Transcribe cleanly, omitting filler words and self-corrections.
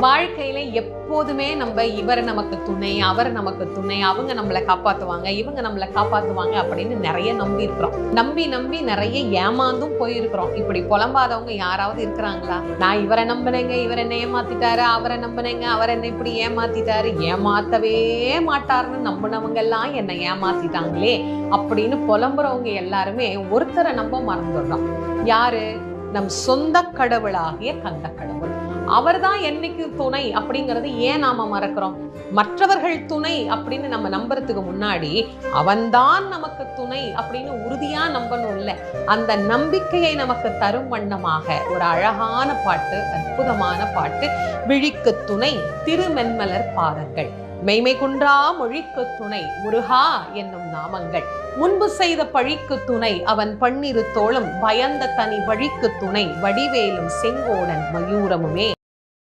வாழ்க்கையில எப்போதுமே நம்ம இவர் நமக்கு துணை, அவர் நமக்கு துணை, அவங்க நம்மளை காப்பாத்துவாங்க, இவங்க நம்மளை காப்பாத்துவாங்க அப்படின்னு நிறைய நம்பி இருக்கிறோம். நம்பி நம்பி நிறைய ஏமாந்தும் போயிருக்கிறோம். இப்படி புலம்பாதவங்க யாராவது இருக்கிறாங்களா? நான் இவரை நம்பினேங்க, இவர் என்னை ஏமாத்திட்டாரு, அவரை நம்பினேங்க, அவர் என்னை இப்படி ஏமாத்திட்டாரு, ஏமாத்தவே மாட்டாருன்னு நம்பினவங்க எல்லாம் என்னை ஏமாத்திட்டாங்களே அப்படின்னு புலம்புறவங்க எல்லாருமே ஒருத்தரை நம்ப மறந்துடுறோம். யாரு? நம் சொந்த கடவுளாகிய கந்த கடவுள். அவர்தான் என்னைக்கு துணை அப்படிங்கறது ஏன் நாம மறக்கிறோம்? மற்றவர்கள் துணை அப்படின்னு நம்ம நம்புறதுக்கு முன்னாடி அவன்தான் நமக்கு துணை அப்படின்னு உறுதியா நம்பணும் இல்ல. அந்த நம்பிக்கையை நமக்கு தரும் வண்ணமாக ஒரு அழகான பாட்டு, அற்புதமான பாட்டு. விழிக்கு துணை திருமென்மலர் பாதங்கள், மெய்மை குன்றா மொழிக்கு துணை முருகா என்னும் நாமங்கள், முன்பு செய்த பழிக்கு துணை அவன் பன்னிரு தோளும், பயந்த தனி வழிக்கு துணை வடிவேலும் செங்கோடன் மயூரமுமே